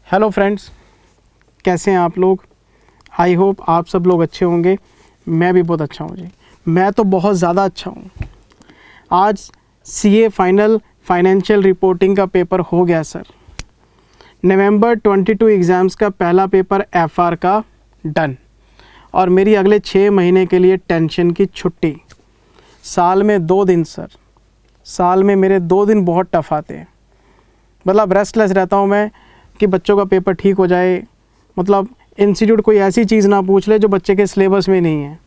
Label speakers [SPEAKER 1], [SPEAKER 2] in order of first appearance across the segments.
[SPEAKER 1] Hello friends, कैसे हैं आप लोग। आई होप आप सब लोग अच्छे होंगे। मैं भी बहुत अच्छा हूँ जी। मैं तो बहुत ज़्यादा अच्छा हूँ। आज सीए फाइनल फाइनेंशियल रिपोर्टिंग का पेपर हो गया सर। नवंबर 22 एग्ज़ाम्स का पहला पेपर एफआर का डन, और मेरी अगले 6 महीने के लिए टेंशन की छुट्टी। साल में 2 दिन सर, साल में मेरे 2 दिन बहुत टफ आते हैं। मतलब रेस्टलेस रहता हूँ मैं कि बच्चों का पेपर ठीक हो जाए। मतलब इंस्टीट्यूट कोई ऐसी चीज़ ना पूछ ले जो बच्चे के सिलेबस में नहीं है।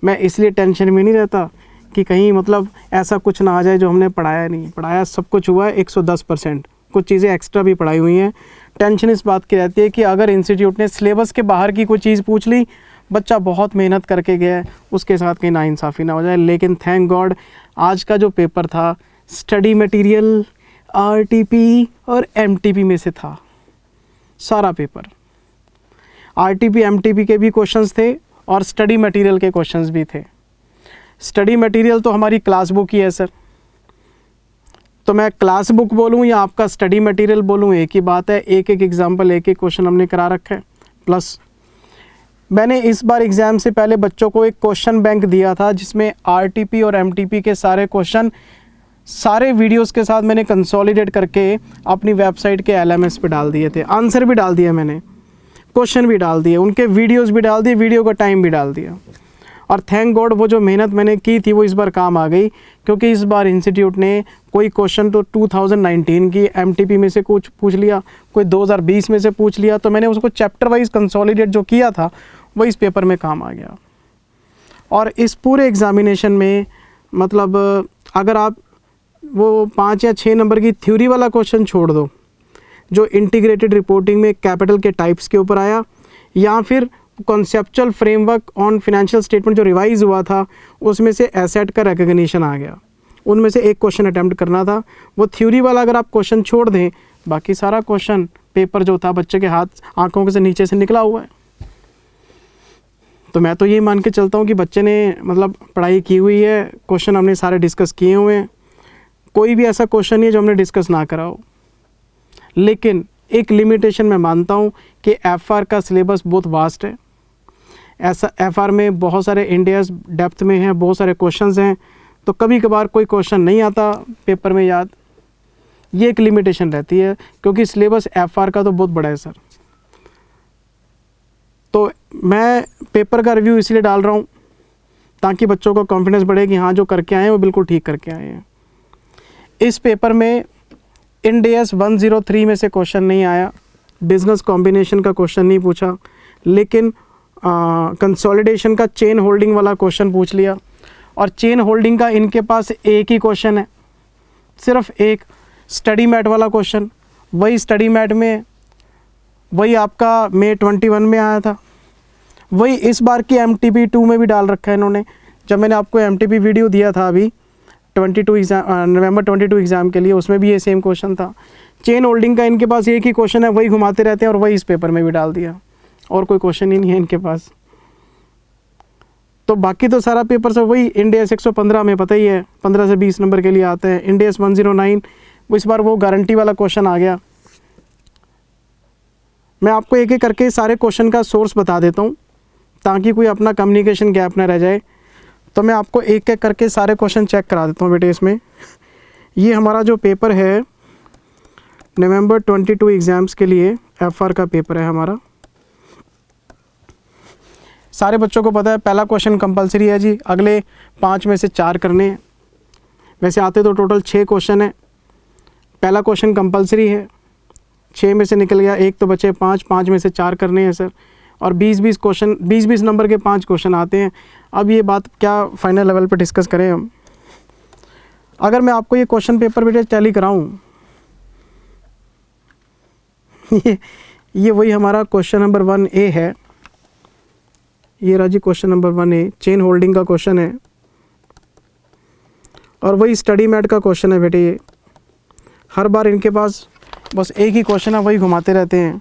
[SPEAKER 1] मैं इसलिए टेंशन में नहीं रहता कि कहीं मतलब ऐसा कुछ ना आ जाए जो हमने पढ़ाया नहीं। पढ़ाया सब कुछ हुआ है 110%, कुछ चीज़ें एक्स्ट्रा भी पढ़ाई हुई हैं। टेंशन इस बात की रहती है कि अगर इंस्टीट्यूट ने सिलेबस के बाहर की कोई चीज़ पूछ ली, बच्चा बहुत मेहनत करके गया है, उसके साथ कहीं नाइंसाफ़ी ना हो जाए। लेकिन थैंक गॉड आज का जो पेपर था स्टडी मटेरियल आरटीपी और एमटीपी में से था सारा पेपर। आरटीपी एमटीपी के भी क्वेश्चंस थे और स्टडी मटेरियल के क्वेश्चंस भी थे। स्टडी मटेरियल तो हमारी क्लास बुक ही है सर, तो मैं क्लास बुक बोलूँ या आपका स्टडी मटेरियल बोलूँ एक ही बात है। एक एक एग्जाम्पल, एक एक क्वेश्चन हमने करा रखा है। प्लस मैंने इस बार एग्ज़ाम से पहले बच्चों को एक क्वेश्चन बैंक दिया था जिसमें आरटीपी और एमटीपी के सारे क्वेश्चन सारे वीडियोस के साथ मैंने कंसोलिडेट करके अपनी वेबसाइट के एलएमएस पे डाल दिए थे। आंसर भी डाल दिया मैंने, क्वेश्चन भी डाल दिए, उनके वीडियोस भी डाल दिए, वीडियो का टाइम भी डाल दिया। और थैंक गॉड वो जो मेहनत मैंने की थी वो इस बार काम आ गई, क्योंकि इस बार इंस्टीट्यूट ने कोई क्वेश्चन तो 2019 की एमटीपी में से कुछ पूछ लिया, कोई 2020 में से पूछ लिया, तो मैंने उसको चैप्टर वाइज कंसोलिडेट जो किया था वो इस पेपर में काम आ गया। और इस पूरे एग्ज़ामिनेशन में मतलब अगर आप वो 5 या 6 नंबर की थ्योरी वाला क्वेश्चन छोड़ दो जो इंटीग्रेटेड रिपोर्टिंग में कैपिटल के टाइप्स के ऊपर आया, या फिर conceptual framework on financial statement जो रिवाइज हुआ था उसमें से एसेट का रिकग्निशन आ गया, उनमें से एक क्वेश्चन अटैम्प्ट करना था। वो थ्योरी वाला अगर आप क्वेश्चन छोड़ दें, बाकी सारा क्वेश्चन पेपर जो था बच्चे के हाथ आंखों से नीचे से निकला हुआ है। तो मैं तो ये मान के चलता हूँ कि बच्चे ने मतलब पढ़ाई की हुई है, क्वेश्चन हमने सारे डिस्कस किए हुए हैं, कोई भी ऐसा क्वेश्चन नहीं है जो हमने डिस्कस ना करा हो। लेकिन एक लिमिटेशन मैं मानता हूँ कि एफआर का सिलेबस बहुत वास्ट है। ऐसा एफआर में बहुत सारे इंडियाज़ डेप्थ में हैं, बहुत सारे क्वेश्चंस हैं, तो कभी कभार कोई क्वेश्चन नहीं आता पेपर में याद। ये एक लिमिटेशन रहती है, क्योंकि सिलेबस एफआर का तो बहुत बड़ा है सर। तो मैं पेपर का रिव्यू इसलिए डाल रहा हूँ ताकि बच्चों को कॉन्फिडेंस बढ़े कि हाँ जो करके आए हैं वो बिल्कुल ठीक करके आए हैं। इस पेपर में इंडेस 103 में से क्वेश्चन नहीं आया, बिजनेस कॉम्बिनेशन का क्वेश्चन नहीं पूछा, लेकिन कंसोलिडेशन का चेन होल्डिंग वाला क्वेश्चन पूछ लिया। और चेन होल्डिंग का इनके पास एक ही क्वेश्चन है, सिर्फ एक स्टडी मैट वाला क्वेश्चन। वही स्टडी मैट में वही आपका मई 21 में आया था, वही इस बार की एमटीपी 2 में भी डाल रखा है इन्होंने। जब मैंने आपको एमटीपी वीडियो दिया था अभी नवंबर 22 एग्ज़ाम के लिए, उसमें भी ये सेम क्वेश्चन था। चेन होल्डिंग का इनके पास एक ही क्वेश्चन है, वही घुमाते रहते हैं, और वही इस पेपर में भी डाल दिया, और कोई क्वेश्चन ही नहीं है इनके पास। तो बाकी तो सारा पेपर सब वही इंडेस 115 में पता ही है 15 से 20 नंबर के लिए आते हैं। इंडेस 109 इस बार वो गारंटी वाला क्वेश्चन आ गया। मैं आपको एक एक करके सारे क्वेश्चन का सोर्स बता देता हूँ ताकि कोई अपना कम्युनिकेशन गैप ना रह जाए। तो मैं आपको एक एक करके सारे क्वेश्चन चेक करा देता हूँ बेटे। इसमें ये हमारा जो पेपर है नवंबर 22 एग्ज़ाम्स के लिए एफआर का पेपर है हमारा। सारे बच्चों को पता है पहला क्वेश्चन कंपलसरी है जी, अगले 5 में से 4 करने हैं। वैसे आते तो टोटल 6 क्वेश्चन है, पहला क्वेश्चन कंपलसरी है, 6 में से निकल गया, एक तो बचे 5 में से 4 करने हैं सर। और 20-20 क्वेश्चन, 20-20 नंबर के 5 क्वेश्चन आते हैं। अब ये बात क्या फाइनल लेवल पर डिस्कस करें हम। अगर मैं आपको ये क्वेश्चन पेपर बेटे टैली कराऊं, ये वही हमारा क्वेश्चन नंबर 1A है। ये राजी question number 1A chain holding का क्वेश्चन है, और वही स्टडी मैट का क्वेश्चन है बेटे। ये हर बार इनके पास बस एक ही क्वेश्चन है, वही घुमाते रहते हैं।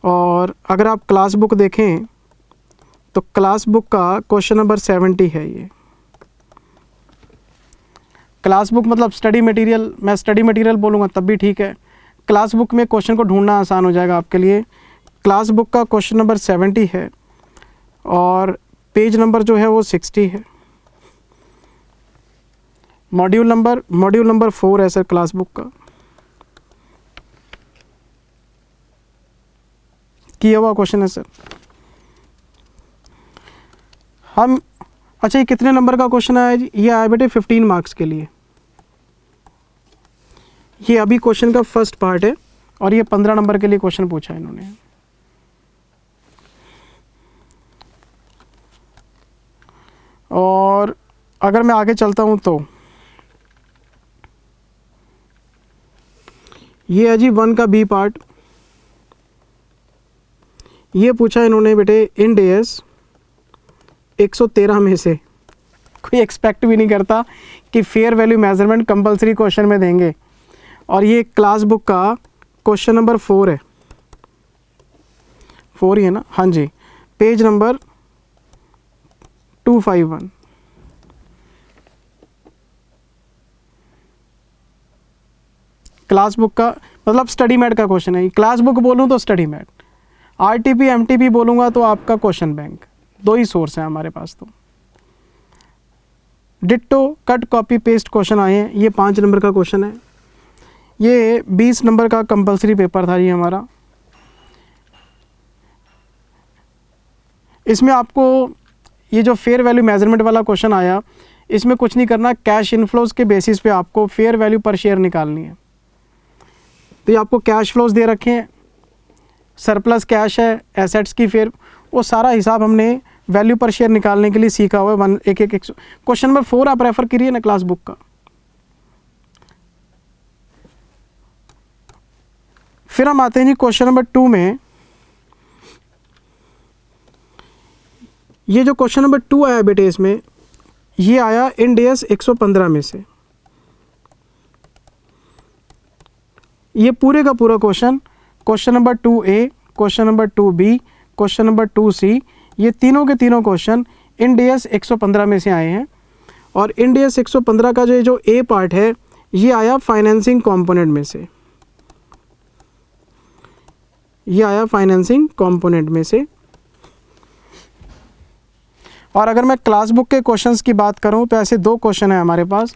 [SPEAKER 1] और अगर आप क्लास बुक देखें तो क्लास बुक का क्वेश्चन नंबर 70 है। ये क्लास बुक मतलब स्टडी मटेरियल, मैं स्टडी मटेरियल बोलूँगा तब भी ठीक है। क्लास बुक में क्वेश्चन को ढूंढना आसान हो जाएगा आपके लिए। क्लास बुक का क्वेश्चन नंबर 70 है और पेज नंबर जो है वो 60 है। मॉड्यूल नंबर 4 है सर क्लास बुक का, किया हुआ क्वेश्चन है सर। हम अच्छा, ये कितने नंबर का क्वेश्चन आया जी? ये आया बेटे 15 मार्क्स के लिए। ये अभी क्वेश्चन का फर्स्ट पार्ट है और ये 15 नंबर के लिए क्वेश्चन पूछा है इन्होंने। और अगर मैं आगे चलता हूँ तो ये है जी 1 का बी पार्ट। ये पूछा इन्होंने बेटे इंड एएस 113 में से। कोई एक्सपेक्ट भी नहीं करता कि fair value measurement compulsory question में देंगे। और ये क्लास बुक का क्वेश्चन नंबर 4 है, 4 ही है ना? हाँ जी, पेज नंबर 251। क्लास बुक का मतलब स्टडी मैट का क्वेश्चन है। क्लास बुक बोलूँ तो स्टडी मैट, आरटीपी एमटीपी बोलूँगा तो आपका क्वेश्चन बैंक। 2 ही सोर्स हैं हमारे पास। तो ditto cut copy paste question आए हैं। ये 5 नंबर का क्वेश्चन है। ये 20 नंबर का कंपलसरी पेपर था ये हमारा। इसमें आपको ये जो फेयर वैल्यू मेजरमेंट वाला क्वेश्चन आया, इसमें कुछ नहीं करना, कैश इनफ्लोज के बेसिस पे आपको फेयर वैल्यू पर शेयर निकालनी है। तो ये आपको कैश फ्लोज दे रखे हैं, सरप्लस कैश है, एसेट्स की फेयर, वो सारा हिसाब हमने वैल्यू पर शेयर निकालने के लिए सीखा हुआ है। एक क्वेश्चन नंबर 4 आप रेफर करिए ना क्लास बुक का। फिर हम आते हैं जी क्वेश्चन नंबर 2 में। ये जो क्वेश्चन नंबर 2 आया बेटे, इसमें ये आया इंड एएस 115 में से। ये पूरे का पूरा question number 2A, question number 2B, question number 2C, ये तीनों के तीनों क्वेश्चन इंड एएस 115 में से आए हैं। और इंड एएस 115 का जो ए पार्ट है ये आया फाइनेंसिंग कंपोनेंट में से। ये आया फाइनेंसिंग कंपोनेंट में से। और अगर मैं क्लास बुक के क्वेश्चंस की बात करूं तो ऐसे 2 क्वेश्चन है हमारे पास।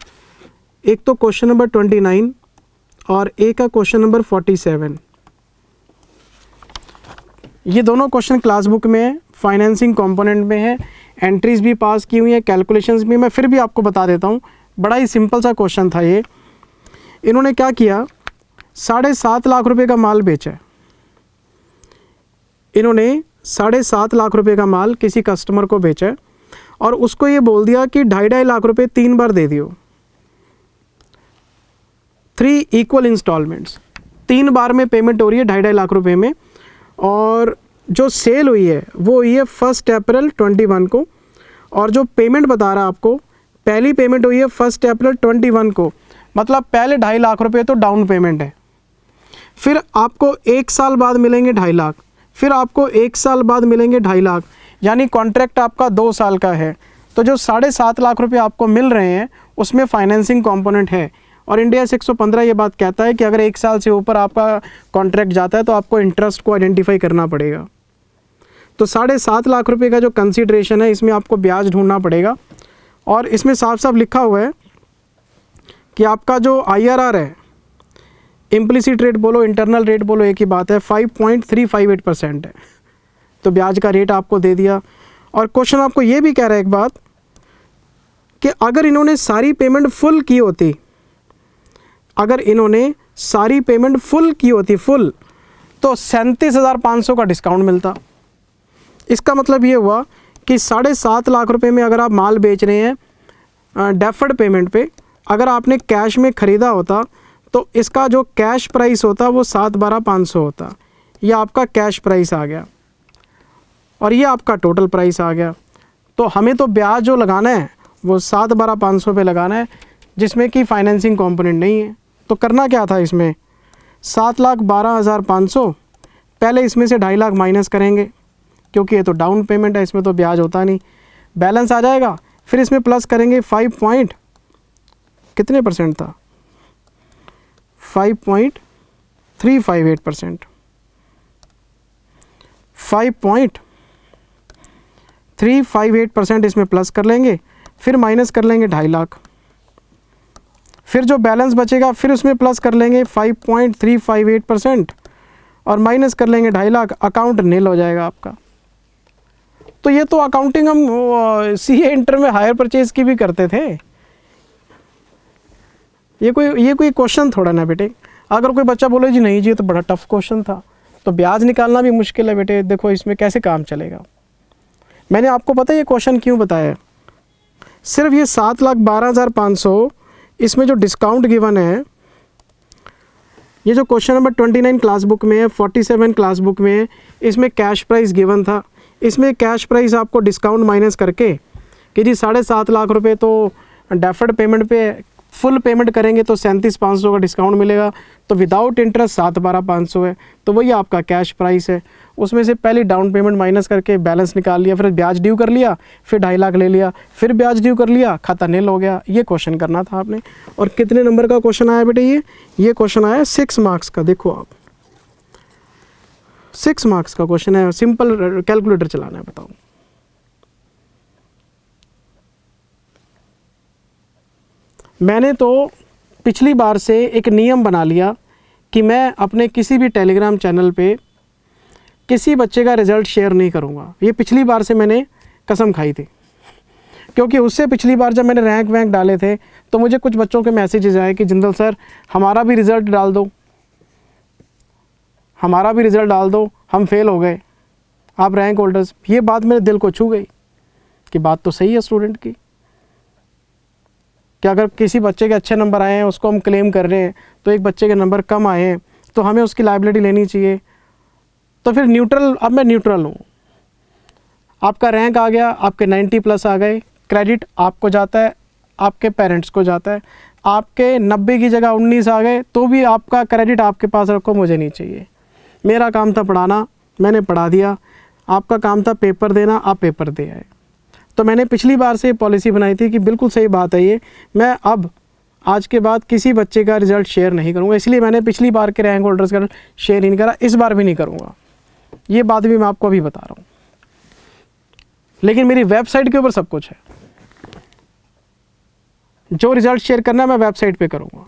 [SPEAKER 1] एक तो क्वेश्चन नंबर 29 और एक का क्वेश्चन नंबर 47। ये दोनों क्वेश्चन क्लास बुक में है, फाइनेंसिंग कंपोनेंट में है, एंट्रीज भी पास की हुई है, कैलकुलेशंस भी। मैं फिर भी आपको बता देता हूँ, बड़ा ही सिंपल सा क्वेश्चन था ये। इन्होंने क्या किया, 7.5 लाख रुपए का माल बेचा है। इन्होंने 7.5 लाख रुपए का माल किसी कस्टमर को बेचा है और उसको ये बोल दिया कि 2.5 लाख रुपए 3 बार दे दियो, 3 इक्वल इंस्टॉलमेंट्स। 3 बार में पेमेंट हो रही है 2.5 लाख रुपए में। और जो सेल हुई है वो हुई है 1 अप्रैल 21 को। और जो पेमेंट बता रहा है आपको, पहली पेमेंट हुई है 1 अप्रैल 21 को। मतलब पहले 2.5 लाख रुपए तो डाउन पेमेंट है। फिर आपको 1 साल बाद मिलेंगे 2.5 लाख, फिर आपको 1 साल बाद मिलेंगे 2.5 लाख, यानी कॉन्ट्रैक्ट आपका 2 साल का है। तो जो 7.5 लाख रुपए आपको मिल रहे हैं उसमें फाइनेंसिंग कंपोनेंट है। और इंड एएस 115 ये बात कहता है कि अगर 1 साल से ऊपर आपका कॉन्ट्रैक्ट जाता है तो आपको इंटरेस्ट को आइडेंटिफाई करना पड़ेगा। तो 7.5 लाख रुपए का जो कंसीडरेशन है इसमें आपको ब्याज ढूंढना पड़ेगा। और इसमें साफ साफ लिखा हुआ है कि आपका जो IRR है, इम्प्लिसिट रेट बोलो इंटरनल रेट बोलो एक ही बात है, 5.358% है। तो ब्याज का रेट आपको दे दिया। और क्वेश्चन आपको ये भी कह रहा है एक बात कि अगर इन्होंने सारी पेमेंट फुल की होती, अगर इन्होंने सारी पेमेंट फुल की होती, फुल, तो 37,500 का डिस्काउंट मिलता। इसका मतलब ये हुआ कि 7.5 लाख रुपए में अगर आप माल बेच रहे हैं डेफर्ड पेमेंट पे, अगर आपने कैश में ख़रीदा होता तो इसका जो कैश प्राइस होता वो 7,12,500 होता। ये आपका कैश प्राइस आ गया और ये आपका टोटल प्राइस आ गया। तो हमें तो ब्याज जो लगाना है वो 7,12,500 पे लगाना है, जिसमें कि फाइनेंसिंग कंपोनेंट नहीं है। तो करना क्या था इसमें, 7,12,500 पहले इसमें से 2.5 लाख माइनस करेंगे क्योंकि ये तो डाउन पेमेंट है, इसमें तो ब्याज होता नहीं, बैलेंस आ जाएगा। फिर इसमें प्लस करेंगे 5 कितने % था, 5.3 5.358%, 5.358% इसमें प्लस कर लेंगे, फिर माइनस कर लेंगे 2.5 लाख, फिर जो बैलेंस बचेगा फिर उसमें प्लस कर लेंगे 5.358% और माइनस कर लेंगे 2.5 लाख, अकाउंट नील हो जाएगा आपका। तो ये तो अकाउंटिंग हम सीए इंटर में हायर परचेज की भी करते थे। ये कोई क्वेश्चन थोड़ा ना बेटे। अगर कोई बच्चा बोले जी नहीं जी ये तो बड़ा टफ क्वेश्चन था, तो ब्याज निकालना भी मुश्किल है बेटे, देखो इसमें कैसे काम चलेगा। मैंने आपको पता है ये क्वेश्चन क्यों बताया, सिर्फ ये 7,12,500 इसमें जो डिस्काउंट गिवन है, ये जो क्वेश्चन नंबर 29 क्लास बुक में है, 47 क्लास बुक में है, इसमें कैश प्राइस गिवन था। इसमें कैश प्राइस आपको डिस्काउंट माइनस करके कि जी 7.5 लाख रुपए तो डेफर्ड पेमेंट पे फुल पेमेंट करेंगे तो 37,500 का डिस्काउंट मिलेगा, तो विदाउट इंटरेस्ट 7,12,500 है, तो वही आपका कैश प्राइस है। उसमें से पहले डाउन पेमेंट माइनस करके बैलेंस निकाल लिया, फिर ब्याज ड्यू कर लिया, फिर 2.5 लाख ले लिया, फिर ब्याज ड्यू कर लिया, खाता नील हो गया। ये क्वेश्चन करना था आपने। और कितने नंबर का क्वेश्चन आया बेटे, ये क्वेश्चन आया 6 मार्क्स का। देखो आप 6 मार्क्स का क्वेश्चन है, सिंपल कैलकुलेटर चलाना है, बताओ। मैंने तो पिछली बार से एक नियम बना लिया कि मैं अपने किसी भी टेलीग्राम चैनल पे किसी बच्चे का रिज़ल्ट शेयर नहीं करूँगा। ये पिछली बार से मैंने कसम खाई थी, क्योंकि उससे पिछली बार जब मैंने रैंक वैंक डाले थे तो मुझे कुछ बच्चों के मैसेजेस आए कि जिंदल सर हमारा भी रिज़ल्ट डाल दो, हमारा भी रिज़ल्ट डाल दो, हम फेल हो गए, आप रैंक होल्डर्स। ये बात मेरे दिल को छू गई कि बात तो सही है स्टूडेंट की, कि अगर किसी बच्चे के अच्छे नंबर आए हैं उसको हम क्लेम कर रहे हैं, तो एक बच्चे के नंबर कम आए हैं तो हमें उसकी लायबिलिटी लेनी चाहिए। तो फिर न्यूट्रल, अब मैं न्यूट्रल हूँ। आपका रैंक आ गया, आपके 90 प्लस आ गए, क्रेडिट आपको जाता है, आपके पेरेंट्स को जाता है। आपके 90 की जगह 19 आ गए तो भी आपका क्रेडिट आपके पास रखो, मुझे नहीं चाहिए। मेरा काम था पढ़ाना, मैंने पढ़ा दिया, आपका काम था पेपर देना, आप पेपर दे आए। तो मैंने पिछली बार से पॉलिसी बनाई थी कि बिल्कुल सही बात है ये, मैं अब आज के बाद किसी बच्चे का रिज़ल्ट शेयर नहीं करूँगा। इसलिए मैंने पिछली बार के रैंक होल्डर्स का शेयर ही नहीं करा, इस बार भी नहीं करूँगा। ये बात भी मैं आपको अभी बता रहा हूँ। लेकिन मेरी वेबसाइट के ऊपर सब कुछ है, जो रिज़ल्ट शेयर करना है मैं वेबसाइट पे करूँगा।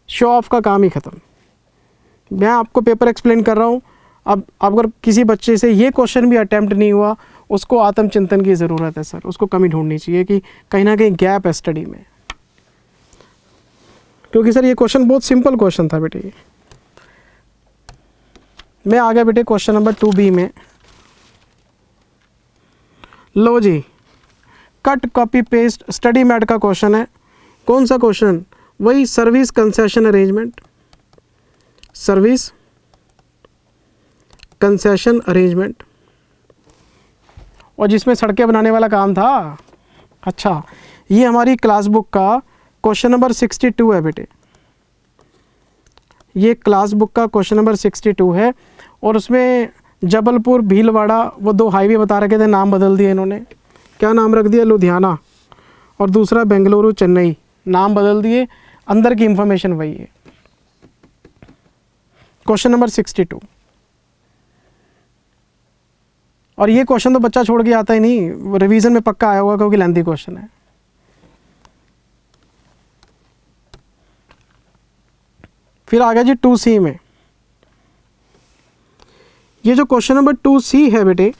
[SPEAKER 1] शो ऑफ का काम ही ख़त्म। मैं आपको पेपर एक्सप्लेन कर रहा हूँ। अब अगर किसी बच्चे से ये क्वेश्चन भी अटैम्प्ट नहीं हुआ, उसको आत्मचिंतन की ज़रूरत है सर, उसको कमी ढूंढनी चाहिए कि कहीं ना कहीं गैप है स्टडी में। क्योंकि सर ये क्वेश्चन बहुत सिंपल क्वेश्चन था बेटे। मैं आ गया बेटे क्वेश्चन नंबर 2B में। लो जी, cut copy paste study mat का क्वेश्चन है। कौन सा क्वेश्चन? वही service concession arrangement, service concession arrangement, और जिसमें सड़कें बनाने वाला काम था। अच्छा, ये हमारी क्लास बुक का क्वेश्चन नंबर 62 है बेटे। ये क्लास बुक का क्वेश्चन नंबर 62 है, और उसमें जबलपुर भीलवाड़ा वो 2 हाईवे बता रखे थे, नाम बदल दिए इन्होंने। क्या नाम रख दिया? लुधियाना, और दूसरा बेंगलुरु चेन्नई, नाम बदल दिए, अंदर की इंफॉर्मेशन वही है। Question number 62। और ये क्वेश्चन तो बच्चा छोड़ के आता ही नहीं, रिवीजन में पक्का आया होगा क्योंकि लेंथी क्वेश्चन है। फिर आ गया जी 2C में। ये जो क्वेश्चन नंबर 2C है बेटे,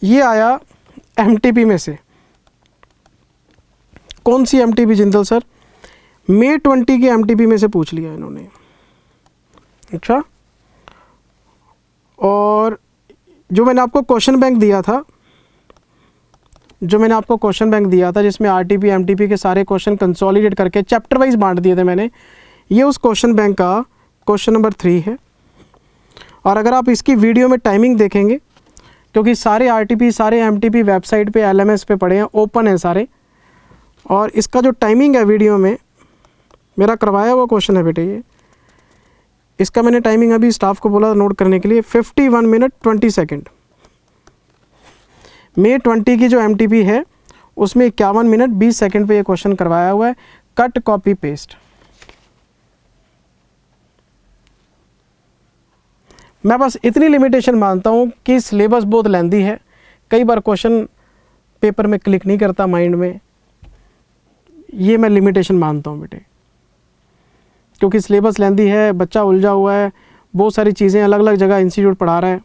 [SPEAKER 1] ये आया MTP में से। कौन सी MTP जिंदल सर? May 20 के MTP में से पूछ लिया इन्होंने। अच्छा, और जो मैंने आपको क्वेश्चन बैंक दिया था, जिसमें RTP MTP के सारे क्वेश्चन कंसोलिडेट करके चैप्टर वाइज बांट दिए थे मैंने, ये उस क्वेश्चन बैंक का क्वेश्चन नंबर 3 है। और अगर आप इसकी वीडियो में टाइमिंग देखेंगे, क्योंकि सारे RTP सारे MTP वेबसाइट पे LMS पे पड़े हैं, ओपन है सारे, और इसका जो टाइमिंग है वीडियो में मेरा करवाया हुआ क्वेश्चन है बेटे ये। इसका मैंने टाइमिंग अभी स्टाफ को बोला नोट करने के लिए, 51 मिनट 20 सेकेंड। May 20 की जो MTP है उसमें 51 मिनट 20 सेकेंड पे ये क्वेश्चन करवाया हुआ है। कट कॉपी पेस्ट, मैं बस इतनी लिमिटेशन मानता हूँ कि सिलेबस बहुत लेंदी है, कई बार क्वेश्चन पेपर में क्लिक नहीं करता माइंड में, ये मैं लिमिटेशन मानता हूँ बेटे, क्योंकि सिलेबस लेंदी है, बच्चा उलझा हुआ है, बहुत सारी चीज़ें अलग अलग जगह इंस्टीट्यूट पढ़ा रहा है।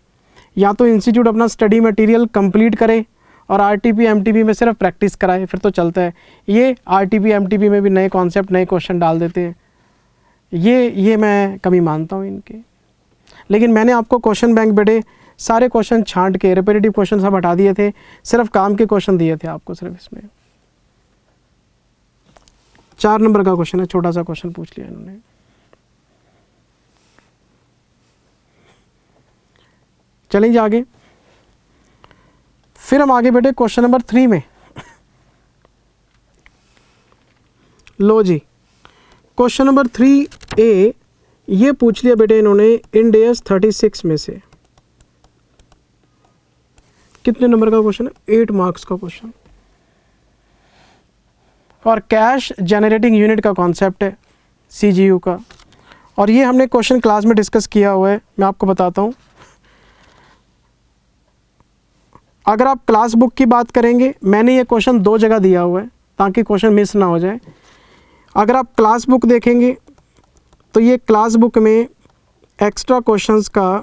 [SPEAKER 1] या तो इंस्टीट्यूट अपना स्टडी मटेरियल कंप्लीट करे और आरटीपी एमटीपी में सिर्फ प्रैक्टिस कराए, फिर तो चलता है। ये आरटीपी एमटीपी में भी नए कॉन्सेप्ट, नए क्वेश्चन डाल देते हैं, ये मैं कमी मानता हूँ इनके। लेकिन मैंने आपको क्वेश्चन बैंक बेटे सारे क्वेश्चन छांट के, रिपीटेटिव क्वेश्चन सब हटा दिए थे, सिर्फ काम के क्वेश्चन दिए थे आपको। सिर्फ इसमें 4 नंबर का क्वेश्चन है, छोटा सा क्वेश्चन पूछ लिया इन्होंने। चलिए आगे, फिर हम आगे बेटे क्वेश्चन नंबर 3 में। लो जी, क्वेश्चन नंबर 3A ये पूछ लिया बेटे इन्होंने इंडेस 36 में से। कितने नंबर का क्वेश्चन है? 8 मार्क्स का क्वेश्चन, और कैश जनरेटिंग यूनिट का कॉन्सेप्ट है, CGU का। और ये हमने क्वेश्चन क्लास में डिस्कस किया हुआ है, मैं आपको बताता हूँ। अगर आप क्लास बुक की बात करेंगे, मैंने ये क्वेश्चन 2 जगह दिया हुआ है ताकि क्वेश्चन मिस ना हो जाए। अगर आप क्लास बुक देखेंगे तो ये क्लास बुक में एक्स्ट्रा क्वेश्चंस का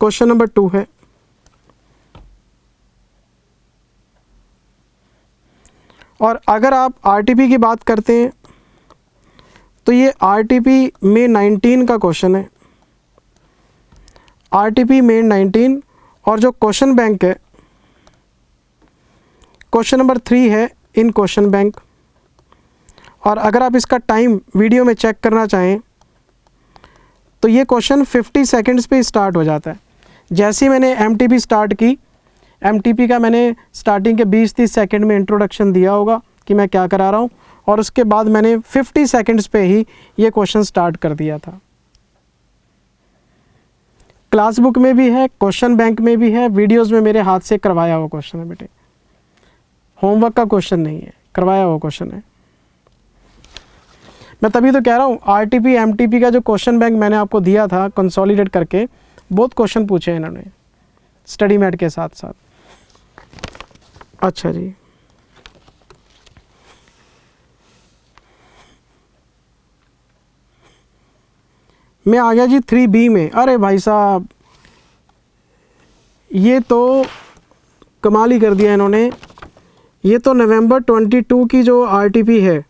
[SPEAKER 1] क्वेश्चन नंबर 2 है। और अगर आप आरटीपी की बात करते हैं तो ये आरटीपी में 19 का क्वेश्चन है, आरटीपी में 19। और जो क्वेश्चन बैंक है, क्वेश्चन नंबर 3 है इन क्वेश्चन बैंक। और अगर आप इसका टाइम वीडियो में चेक करना चाहें तो ये क्वेश्चन 50 सेकंड्स पे स्टार्ट हो जाता है। जैसे ही मैंने एमटीपी स्टार्ट की, एमटीपी का मैंने स्टार्टिंग के 20-30 सेकंड में इंट्रोडक्शन दिया होगा कि मैं क्या करा रहा हूँ, और उसके बाद मैंने 50 सेकंड्स पे ही ये क्वेश्चन स्टार्ट कर दिया था। क्लास बुक में भी है, क्वेश्चन बैंक में भी है, वीडियोस में मेरे हाथ से करवाया हुआ क्वेश्चन है बेटे, होमवर्क का क्वेश्चन नहीं है, करवाया हुआ क्वेश्चन है। मैं तभी तो कह रहा हूँ आरटीपी एमटीपी का जो क्वेश्चन बैंक मैंने आपको दिया था कंसोलिडेट करके, बहुत क्वेश्चन पूछे हैं इन्होंने स्टडी मैट के साथ साथ। अच्छा जी, मैं आ गया जी 3B में। अरे भाई साहब, ये तो कमाल ही कर दिया इन्होंने। ये तो नवंबर 22 की जो आरटीपी है,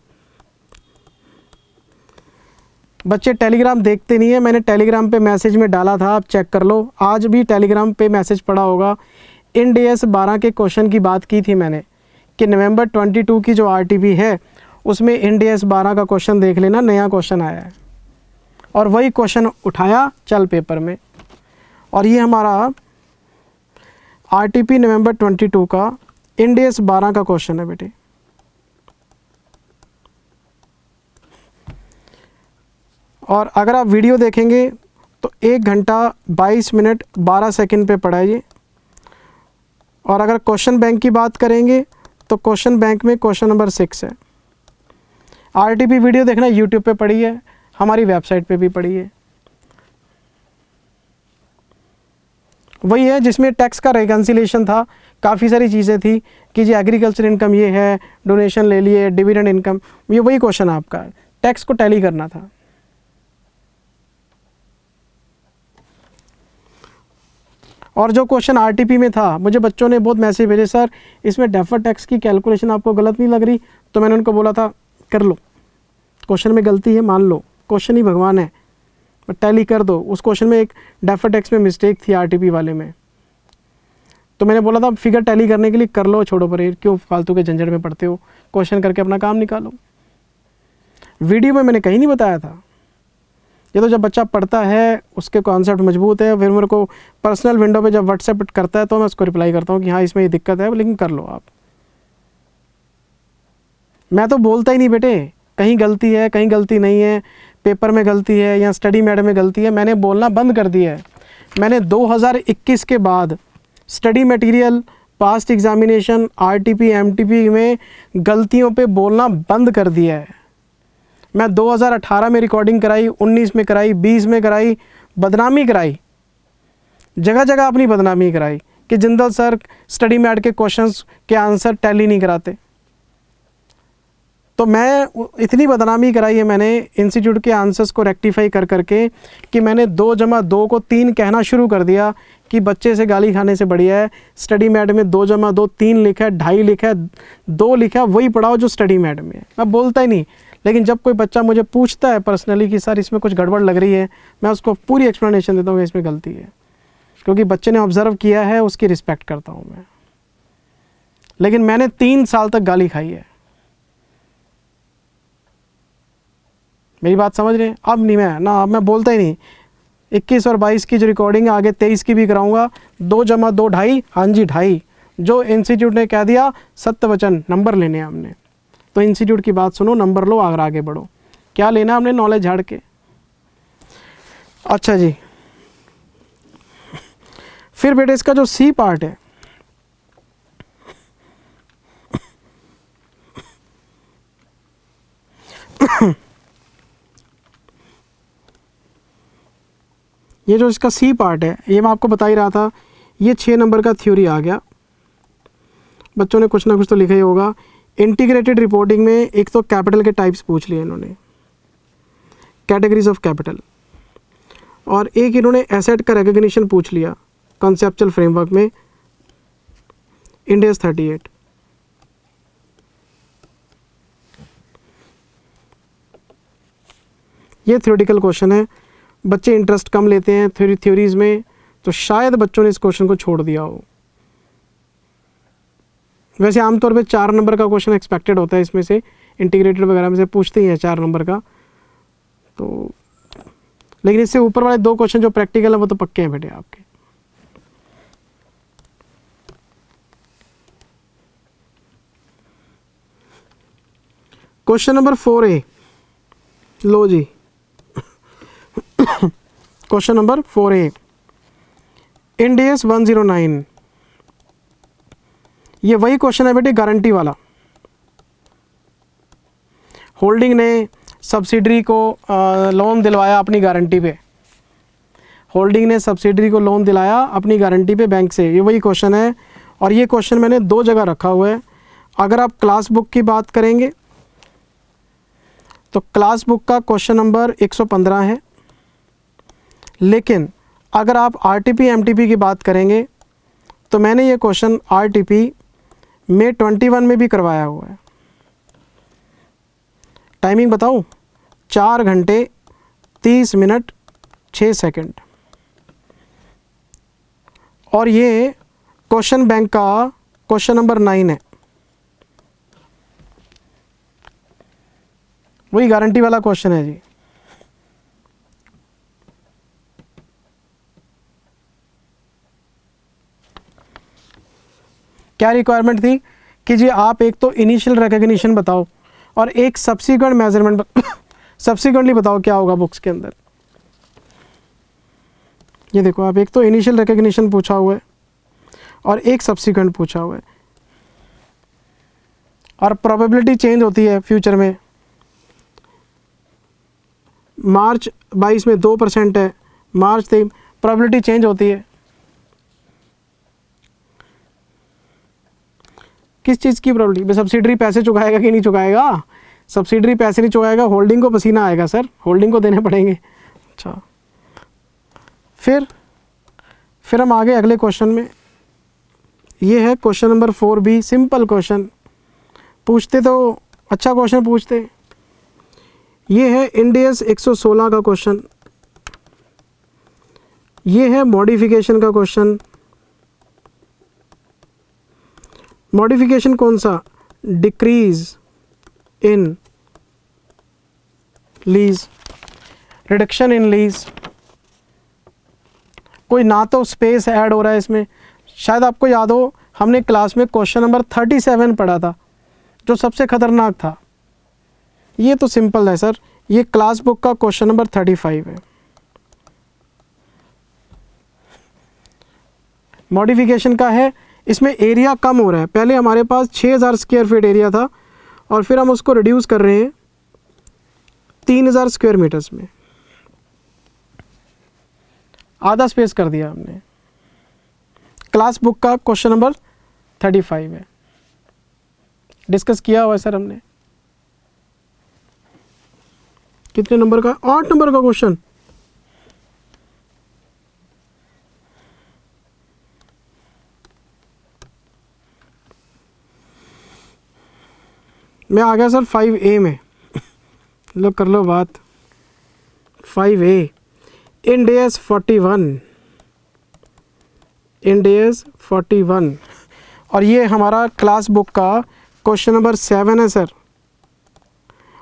[SPEAKER 1] बच्चे टेलीग्राम देखते नहीं है, मैंने टेलीग्राम पे मैसेज में डाला था, आप चेक कर लो। आज भी टेलीग्राम पे मैसेज पड़ा होगा। इंडेस 12 के क्वेश्चन की बात की थी मैंने कि नवंबर 22 की जो आरटीपी है उसमें इंडेस 12 का क्वेश्चन देख लेना, नया क्वेश्चन आया है। और वही क्वेश्चन उठाया चल पेपर में। और ये हमारा आरटीपी नवंबर 22 का इंडेस 12 का क्वेश्चन है बेटे। और अगर आप वीडियो देखेंगे तो 1 घंटा 22 मिनट 12 सेकंड पे पड़ा है ये। और अगर क्वेश्चन बैंक की बात करेंगे तो क्वेश्चन बैंक में क्वेश्चन नंबर 6 है। आरटीपी वीडियो देखना यूट्यूब पे पड़ी है, हमारी वेबसाइट पे भी पड़ी है। वही है जिसमें टैक्स का रिकन्सिलेशन था, काफ़ी सारी चीज़ें थी कि जी एग्रीकल्चर इनकम ये है, डोनेशन ले लिए, डिविडेंड इनकम, ये वही क्वेश्चन आपका, टैक्स को टैली करना था। और जो क्वेश्चन आरटीपी में था, मुझे बच्चों ने बहुत मैसेज भेजे, सर इसमें डेफर्ड टैक्स की कैलकुलेशन आपको गलत नहीं लग रही? तो मैंने उनको बोला था कर लो, क्वेश्चन में गलती है मान लो, क्वेश्चन ही भगवान है, बट टैली कर दो। उस क्वेश्चन में एक डेफर्ड टैक्स में मिस्टेक थी आरटीपी वाले में, तो मैंने बोला था फिगर टैली करने के लिए कर लो, छोड़ो पर क्यों फालतू के झंझट में पड़ते हो, क्वेश्चन करके अपना काम निकालो। वीडियो में मैंने कहीं नहीं बताया था। ये तो जब बच्चा पढ़ता है, उसके कॉन्सेप्ट मजबूत है, फिर मेरे को पर्सनल विंडो पे जब व्हाट्सएप करता है तो मैं उसको रिप्लाई करता हूँ कि हाँ इसमें ये दिक्कत है, लेकिन कर लो आप। मैं तो बोलता ही नहीं बेटे कहीं गलती है कहीं गलती नहीं है, पेपर में गलती है या स्टडी मैट में गलती है, मैंने बोलना बंद कर दिया है। मैंने 2021 के बाद study material, past examination, RTP MTP में गलतियों पे बोलना बंद कर दिया है। मैं 2018 में रिकॉर्डिंग कराई, 19 में कराई, 20 में कराई, बदनामी कराई, जगह जगह अपनी बदनामी कराई कि जिंदल सर स्टडी मैट के क्वेश्चंस के आंसर टैली नहीं कराते। तो मैं इतनी बदनामी कराई है मैंने इंस्टीट्यूट के आंसर्स को रेक्टिफाई कर करके कि मैंने 2+2 को 3 कहना शुरू कर दिया कि बच्चे से गाली खाने से बढ़िया है स्टडी मैट में 2+2 3 लिखा है, 2.5 लिखा है, 2 लिखा है, वही पढ़ाओ जो स्टडी मैट में है। मैं बोलता ही नहीं, लेकिन जब कोई बच्चा मुझे पूछता है पर्सनली कि सर इसमें कुछ गड़बड़ लग रही है, मैं उसको पूरी एक्सप्लेनेशन देता हूँ कि इसमें गलती है, क्योंकि बच्चे ने ऑब्ज़र्व किया है, उसकी रिस्पेक्ट करता हूँ मैं। लेकिन मैंने 3 साल तक गाली खाई है। मेरी बात समझ रहे हैं? अब नहीं मैं ना, अब मैं बोलता ही नहीं। 21 और 22 की जो रिकॉर्डिंग आगे 23 की भी कराऊंगा। 2+2 2.5, हाँ जी 2.5, जो इंस्टीट्यूट ने कह दिया सत्य वचन, नंबर लेने हैं हमने। तो इंस्टीट्यूट की बात सुनो, नंबर लो, आगे बढ़ो। क्या लेना हमने? नॉलेज झाड़ के। अच्छा जी, फिर बेटे इसका जो सी पार्ट है, ये जो इसका सी पार्ट है, ये मैं आपको बता ही रहा था, ये 6 नंबर का थ्योरी आ गया। बच्चों ने कुछ ना कुछ तो लिखा ही होगा। इंटीग्रेटेड रिपोर्टिंग में एक तो कैपिटल के टाइप्स पूछ लिए इन्होंने, कैटेगरीज ऑफ कैपिटल, और एक इन्होंने एसेट का रिकॉग्निशन पूछ लिया कॉन्सेप्चुअल फ्रेमवर्क में, इंडेस 38। ये थ्योरेटिकल क्वेश्चन है, बच्चे इंटरेस्ट कम लेते हैं थ्योरीज में, तो शायद बच्चों ने इस क्वेश्चन को छोड़ दिया हो। वैसे आमतौर पे 4 नंबर का क्वेश्चन एक्सपेक्टेड होता है इसमें से, इंटीग्रेटेड वगैरह में से पूछते ही हैं 4 नंबर का। तो लेकिन इससे ऊपर वाले 2 क्वेश्चन जो प्रैक्टिकल है वो तो पक्के हैं बेटे आपके। क्वेश्चन नंबर 4A, लो जी क्वेश्चन नंबर 4A, इंडेस 109। ये वही क्वेश्चन है बेटे गारंटी वाला। होल्डिंग ने सब्सिडरी को लोन दिलवाया अपनी गारंटी पे, होल्डिंग ने सब्सिडरी को लोन दिलाया अपनी गारंटी पे बैंक से, ये वही क्वेश्चन है। और ये क्वेश्चन मैंने 2 जगह रखा हुआ है। अगर आप क्लास बुक की बात करेंगे तो क्लास बुक का क्वेश्चन नंबर 115 है, लेकिन अगर आप आरटीपी एमटीपी की बात करेंगे तो मैंने ये क्वेश्चन आरटीपी में 21 में भी करवाया हुआ है। टाइमिंग बताऊं? 4 घंटे 30 मिनट 6 सेकंड। और ये क्वेश्चन बैंक का क्वेश्चन नंबर 9 है, वही गारंटी वाला क्वेश्चन है जी। क्या रिक्वायरमेंट थी कि जी आप एक तो इनिशियल रिकॉग्निशन बताओ और एक सब्सीक्वेंट मेजरमेंट सब्सीक्वेंटली बताओ क्या होगा बुक्स के अंदर। ये देखो आप, एक तो इनिशियल रिकॉग्निशन पूछा हुआ है और एक सब्सीक्वेंट पूछा हुआ है, और प्रोबेबिलिटी चेंज होती है फ्यूचर में। मार्च 22 में 2% है, मार्च 23 प्रोबेबिलिटी चेंज होती है। किस चीज़ की प्रोबेबिलिटी? सब्सिडरी पैसे चुकाएगा कि नहीं चुकाएगा? सब्सिडरी पैसे नहीं चुकाएगा, होल्डिंग को पसीना आएगा सर, होल्डिंग को देने पड़ेंगे। अच्छा, फिर हम आगे अगले क्वेश्चन में। ये है question number 4B, simple question पूछते तो अच्छा क्वेश्चन पूछते। ये है इंडेस 116 का क्वेश्चन, ये है मॉडिफिकेशन का क्वेश्चन। मॉडिफिकेशन कौन सा? Decrease in lease, reduction in lease. कोई ना तो स्पेस ऐड हो रहा है इसमें। शायद आपको याद हो, हमने क्लास में क्वेश्चन नंबर 37 पढ़ा था जो सबसे खतरनाक था। ये तो सिंपल है सर, ये क्लास बुक का क्वेश्चन नंबर 35 है। मॉडिफिकेशन का है, इसमें एरिया कम हो रहा है। पहले हमारे पास 6000 स्क्वायर फीट एरिया था और फिर हम उसको रिड्यूस कर रहे हैं 3000 स्क्वायर मीटर्स में, आधा स्पेस कर दिया हमने। क्लास बुक का क्वेश्चन नंबर 35 है, डिस्कस किया हुआ है सर हमने। कितने नंबर का? 8 नंबर का क्वेश्चन। मैं आ गया सर 5A में। लो कर लो बात। 5A end as 41, end as 41, और ये हमारा क्लास बुक का क्वेश्चन नंबर 7 है सर।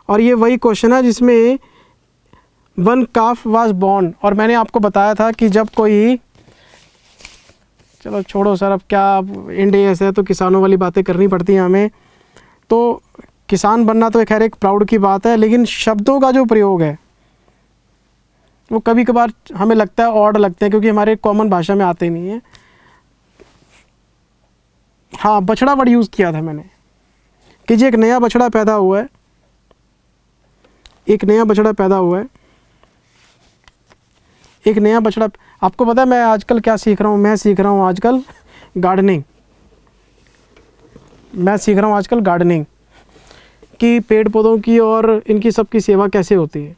[SPEAKER 1] और ये वही क्वेश्चन है जिसमें वन काफ वाज बॉर्न, और मैंने आपको बताया था कि जब कोई, चलो छोड़ो सर, अब क्या, इंड एज है तो किसानों वाली बातें करनी पड़ती हैं हमें। तो किसान बनना तो खैर एक प्राउड की बात है, लेकिन शब्दों का जो प्रयोग है वो कभी कभार हमें लगता है ऑड लगते हैं, क्योंकि हमारे कॉमन भाषा में आते नहीं है। हाँ, बछड़ा वर्ड यूज़ किया था मैंने कि जी एक नया बछड़ा पैदा हुआ है, एक नया बछड़ा पैदा हुआ है, एक नया बछड़ा। आपको पता है मैं आजकल क्या सीख रहा हूँ? मैं सीख रहा हूँ आजकल गार्डनिंग। मैं सीख रहा हूँ आजकल गार्डनिंग कि पेड़ पौधों की और इनकी सबकी सेवा कैसे होती है।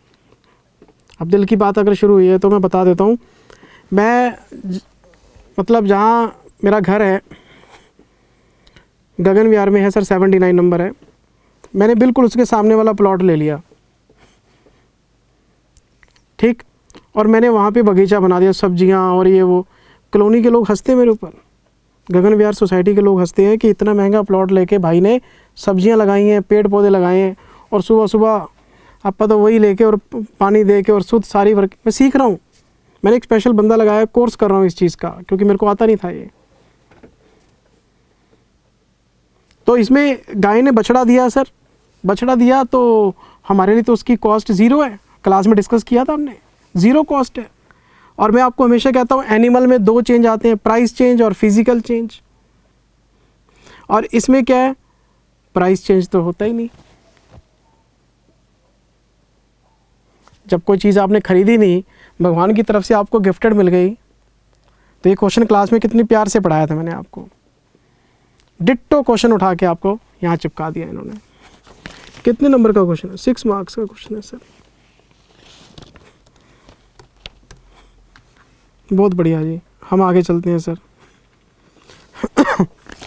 [SPEAKER 1] अब दिल की बात अगर शुरू हुई है तो मैं बता देता हूँ। मैं मतलब जहाँ मेरा घर है गगन विहार में है सर, 79 नंबर है। मैंने बिल्कुल उसके सामने वाला प्लॉट ले लिया, ठीक, और मैंने वहाँ पे बगीचा बना दिया, सब्जियाँ और ये वो। कॉलोनी के लोग हंसते मेरे ऊपर, गगन विहार सोसाइटी के लोग हंसते हैं कि इतना महंगा प्लॉट लेके भाई ने सब्जियां लगाई हैं, पेड़ पौधे लगाए हैं, और सुबह सुबह आपका तो वही लेके और पानी दे के और शुद्ध सारी वर्क। मैं सीख रहा हूँ, मैंने एक स्पेशल बंदा लगाया, कोर्स कर रहा हूँ इस चीज़ का, क्योंकि मेरे को आता नहीं था ये। तो इसमें गाय ने बछड़ा दिया सर, बछड़ा दिया तो हमारे लिए तो उसकी कॉस्ट ज़ीरो है। क्लास में डिस्कस किया था हमने, ज़ीरो कॉस्ट है। और मैं आपको हमेशा कहता हूँ एनिमल में 2 चेंज आते हैं, प्राइस चेंज और फिजिकल चेंज। और इसमें क्या है, प्राइस चेंज तो होता ही नहीं। जब कोई चीज़ आपने खरीदी नहीं, भगवान की तरफ से आपको गिफ्टेड मिल गई। तो ये क्वेश्चन क्लास में कितनी प्यार से पढ़ाया था मैंने आपको, डिट्टो क्वेश्चन उठा के आपको यहाँ चिपका दिया इन्होंने। कितने नंबर का क्वेश्चन है? 6 मार्क्स का क्वेश्चन है सर। बहुत बढ़िया जी, हम आगे चलते हैं सर।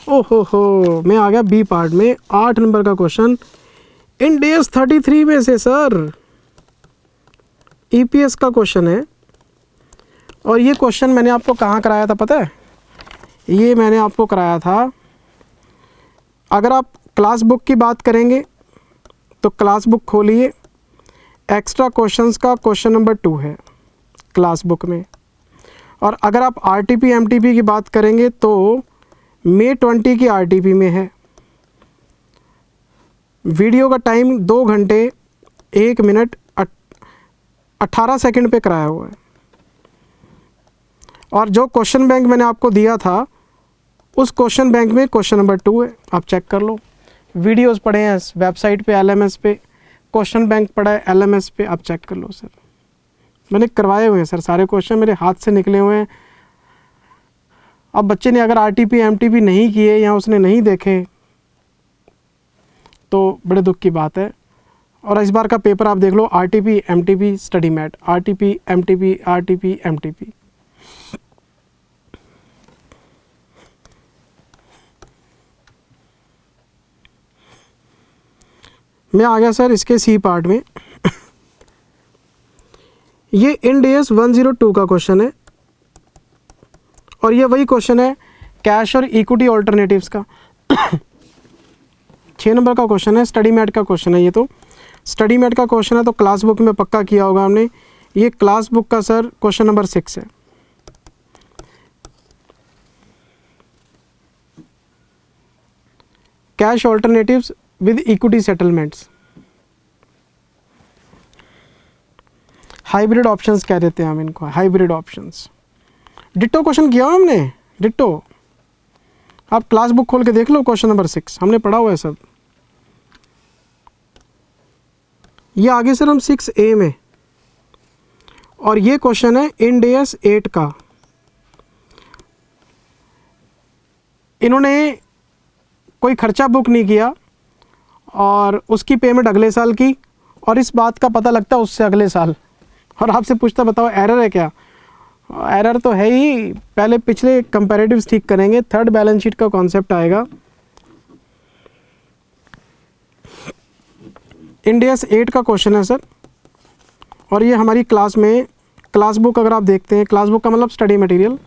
[SPEAKER 1] ओहो हो, मैं आ गया बी पार्ट में। 8 नंबर का क्वेश्चन इंड एज 33 में से सर, ईपीएस का क्वेश्चन है। और ये क्वेश्चन मैंने आपको कहाँ कराया था पता है? ये मैंने आपको कराया था, अगर आप क्लास बुक की बात करेंगे तो क्लास बुक खोलिए, एक्स्ट्रा क्वेश्चंस का क्वेश्चन नंबर 2 है क्लास बुक में। और अगर आप आरटीपी एमटीपी की बात करेंगे तो May 20 की आरटीपी में है। वीडियो का टाइम 2 घंटे 1 मिनट 18 सेकंड पे कराया हुआ है। और जो क्वेश्चन बैंक मैंने आपको दिया था उस क्वेश्चन बैंक में क्वेश्चन नंबर 2 है, आप चेक कर लो। वीडियोस पढ़े हैं वेबसाइट पे, एलएमएस पे, क्वेश्चन बैंक पढ़ा है एलएमएस पे, आप चेक कर लो सर। मैंने करवाए हुए हैं सर, सारे क्वेश्चन मेरे हाथ से निकले हुए हैं। अब बच्चे ने अगर आरटीपी एमटीपी नहीं किए या उसने नहीं देखे तो बड़े दुख की बात है। और इस बार का पेपर आप देख लो, RTP MTP study mat, RTP MTP RTP MTP. मैं आ गया सर इसके सी पार्ट में। ये इंड एज 102 का क्वेश्चन है, और ये वही क्वेश्चन है कैश और इक्विटी ऑल्टरनेटिव्स का। 6 नंबर का क्वेश्चन है, स्टडी मैट का क्वेश्चन है। ये तो स्टडी मैट का क्वेश्चन है तो क्लास बुक में पक्का किया होगा हमने। ये क्लास बुक का सर क्वेश्चन नंबर 6 है। Cash alternatives with equity settlements, hybrid options कह देते हैं हम इनको, हाइब्रिड ऑप्शंस। डिट्टो क्वेश्चन किया हमने, डिट्टो। आप क्लास बुक खोल के देख लो, क्वेश्चन नंबर 6 हमने पढ़ा हुआ है सब। ये आगे सर हम 6A में, और ये क्वेश्चन है इंड एज 8 का। इन्होंने कोई खर्चा बुक नहीं किया और उसकी पेमेंट अगले साल की, और इस बात का पता लगता उससे अगले साल, और आपसे पूछता बताओ एरर है क्या? एरर तो है ही। पहले पिछले कंपैरेटिव्स ठीक करेंगे, थर्ड बैलेंस शीट का कॉन्सेप्ट आएगा। इंडियस 8 का क्वेश्चन है सर, और ये हमारी क्लास में क्लास बुक अगर आप देखते हैं, क्लास बुक का मतलब स्टडी मटेरियल,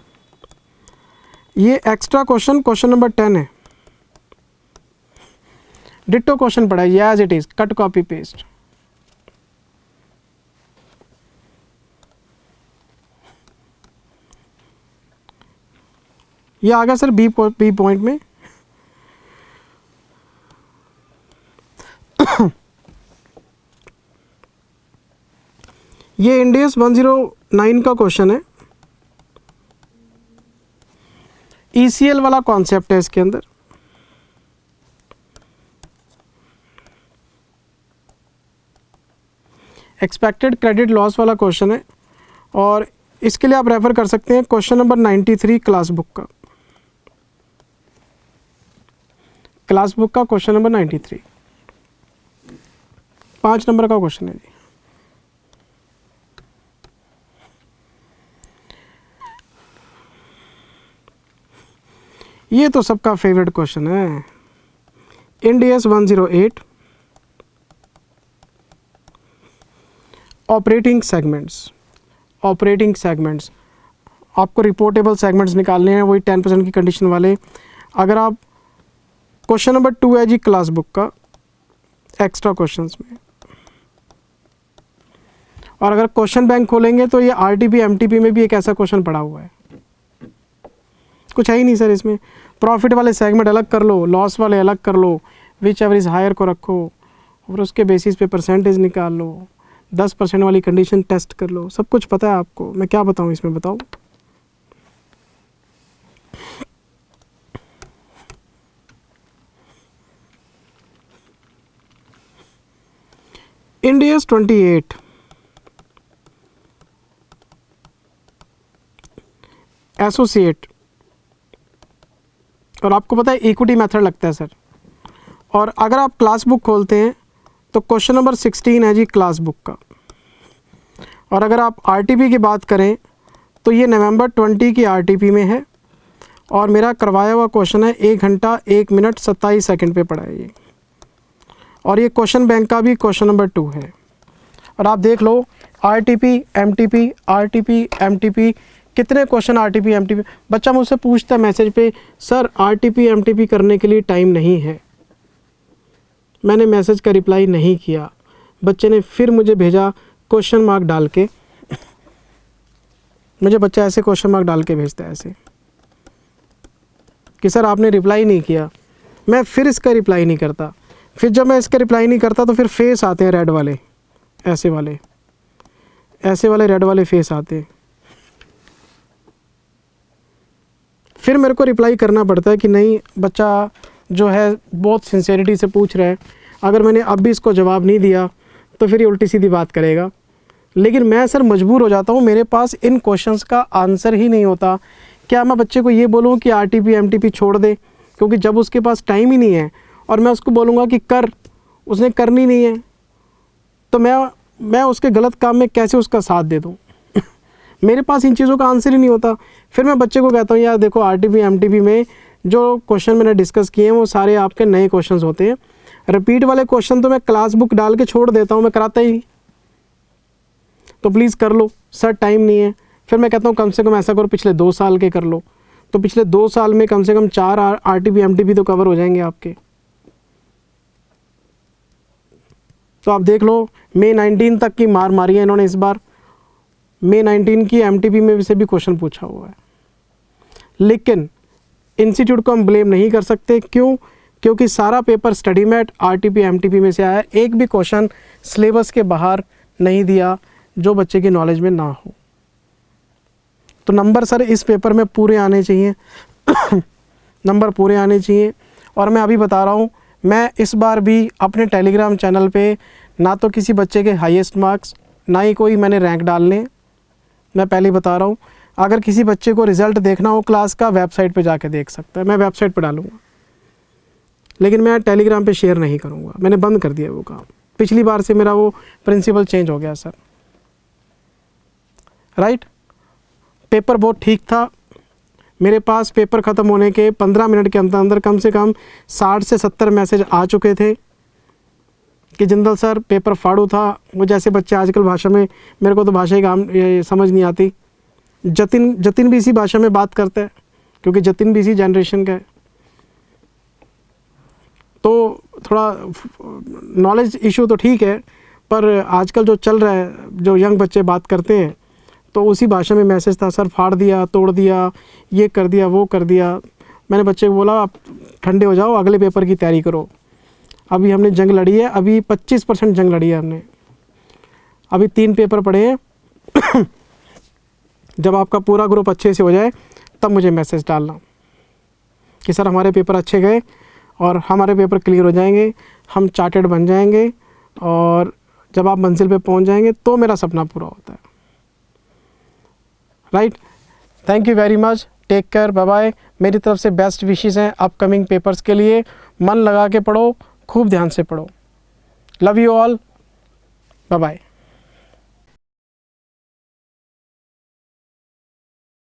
[SPEAKER 1] ये एक्स्ट्रा क्वेश्चन नंबर 10 है। डिट्टो क्वेश्चन पढ़ा है as it is, cut copy paste. ये आ गया सर बी पॉइंट में। ये इंडियस 109 का क्वेश्चन है, ECL वाला कॉन्सेप्ट है इसके अंदर। एक्सपेक्टेड क्रेडिट लॉस वाला क्वेश्चन है, और इसके लिए आप रेफर कर सकते हैं क्वेश्चन नंबर 93 क्लास बुक का। क्लास बुक का क्वेश्चन नंबर 93, 5 नंबर का क्वेश्चन है जी। ये तो सबका फेवरेट क्वेश्चन है, Indians 108 operating segments. Operating segments आपको रिपोर्टेबल सेगमेंट्स निकालने हैं, वही 10% की कंडीशन वाले। अगर आप क्वेश्चन नंबर 2 है जी क्लास बुक का, एक्स्ट्रा क्वेश्चंस में, और अगर क्वेश्चन बैंक खोलेंगे तो ये RTP MTP में भी एक ऐसा क्वेश्चन पड़ा हुआ है। कुछ है ही नहीं सर इसमें। प्रॉफिट वाले सेगमेंट अलग कर लो, लॉस वाले अलग कर लो, विच एवरेज हायर को रखो और उसके बेसिस पे परसेंटेज निकाल लो, 10% वाली कंडीशन टेस्ट कर लो। सब कुछ पता है आपको, मैं क्या बताऊँ इसमें, बताओ। इंडियस 28 एसोसिएट, और आपको पता है इक्विटी मेथड लगता है सर। और अगर आप क्लास बुक खोलते हैं तो क्वेश्चन नंबर 16 है जी क्लास बुक का। और अगर आप RTP की बात करें तो ये नवंबर 20 की RTP में है, और मेरा करवाया हुआ क्वेश्चन है 1 घंटा 1 मिनट 27 सेकंड पे पड़ा है ये। और ये क्वेश्चन बैंक का भी क्वेश्चन नंबर 2 है। और आप देख लो RTP MTP कितने क्वेश्चन RTP MTP। बच्चा मुझसे पूछता है मैसेज पे, सर RTP MTP करने के लिए टाइम नहीं है। मैंने मैसेज का रिप्लाई नहीं किया, बच्चे ने फिर मुझे भेजा क्वेश्चन मार्क डाल के। मुझे बच्चा ऐसे क्वेश्चन मार्क डाल के भेजता है ऐसे कि सर आपने रिप्लाई नहीं किया। मैं फिर इसका रिप्लाई नहीं करता, फिर जब मैं इसका रिप्लाई नहीं करता तो फिर फेस आते हैं रेड वाले, ऐसे वाले रेड वाले फेस आते हैं। फिर मेरे को रिप्लाई करना पड़ता है कि नहीं, बच्चा जो है बहुत सिंसेरिटी से पूछ रहा है। अगर मैंने अब भी इसको जवाब नहीं दिया तो फिर ये उल्टी सीधी बात करेगा। लेकिन मैं सर मजबूर हो जाता हूँ, मेरे पास इन क्वेश्चंस का आंसर ही नहीं होता। क्या मैं बच्चे को ये बोलूँ कि RTP MTP छोड़ दे, क्योंकि जब उसके पास टाइम ही नहीं है और मैं उसको बोलूँगा कि कर, उसने करनी नहीं है, तो मैं उसके गलत काम में कैसे उसका साथ दे दूँ। मेरे पास इन चीज़ों का आंसर ही नहीं होता। फिर मैं बच्चे को कहता हूँ यार देखो RTP MTP में जो क्वेश्चन मैंने डिस्कस किए हैं वो सारे आपके नए क्वेश्चंस होते हैं। रिपीट वाले क्वेश्चन तो मैं क्लास बुक डाल के छोड़ देता हूँ, मैं कराता ही नहीं, तो प्लीज़ कर लो सर, टाइम नहीं है। फिर मैं कहता हूँ कम से कम ऐसा करो पिछले 2 साल के कर लो, तो पिछले 2 साल में कम से कम 4 RTP MTP तो कवर हो जाएंगे आपके। तो आप देख लो May 19 तक की मार मारी है इन्होंने इस बार। May 19 की MTP में से भी क्वेश्चन पूछा हुआ है, लेकिन इंस्टीट्यूट को हम ब्लेम नहीं कर सकते। क्यों? क्योंकि सारा paper study mat RTP MTP में से आया, एक भी क्वेश्चन सिलेबस के बाहर नहीं दिया जो बच्चे की नॉलेज में ना हो। तो नंबर सर इस पेपर में पूरे आने चाहिए नंबर पूरे आने चाहिए। और मैं अभी बता रहा हूँ, मैं इस बार भी अपने टेलीग्राम चैनल पे ना तो किसी बच्चे के हाईएस्ट मार्क्स, ना ही कोई मैंने रैंक डालने। मैं पहले ही बता रहा हूँ, अगर किसी बच्चे को रिज़ल्ट देखना हो क्लास का, वेबसाइट पे जाके देख सकता है, मैं वेबसाइट पे डालूँगा, लेकिन मैं टेलीग्राम पे शेयर नहीं करूँगा, मैंने बंद कर दिया वो काम। पिछली बार से मेरा वो प्रिंसिपल चेंज हो गया सर। राइट, पेपर बहुत ठीक था। मेरे पास पेपर ख़त्म होने के 15 मिनट के अंदर अंदर कम से कम 60 से 70 मैसेज आ चुके थे कि जिंदल सर पेपर फाड़ू था। वो जैसे बच्चे आजकल भाषा में, मेरे को तो भाषा ही काम समझ नहीं आती, जतिन भी इसी भाषा में बात करता है क्योंकि जतिन भी इसी जनरेशन का है, तो थोड़ा नॉलेज इशू तो ठीक है, पर आजकल जो चल रहा है, जो यंग बच्चे बात करते हैं, तो उसी भाषा में मैसेज था, सर फाड़ दिया, तोड़ दिया, ये कर दिया, वो कर दिया। मैंने बच्चे को बोला आप ठंडे हो जाओ, अगले पेपर की तैयारी करो। अभी हमने जंग लड़ी है, अभी 25% जंग लड़ी है हमने, अभी 3 पेपर पढ़े हैं। जब आपका पूरा ग्रुप अच्छे से हो जाए तब मुझे मैसेज डालना कि सर हमारे पेपर अच्छे गए और हमारे पेपर क्लियर हो जाएंगे, हम चार्टेड बन जाएंगे, और जब आप मंजिल पे पहुंच जाएंगे तो मेरा सपना पूरा होता है। Right, thank you very much, take care, bye bye. मेरी तरफ से बेस्ट विशेस हैं अपकमिंग पेपर्स के लिए। मन लगा के पढ़ो, खूब ध्यान से पढ़ो। Love you all, bye bye.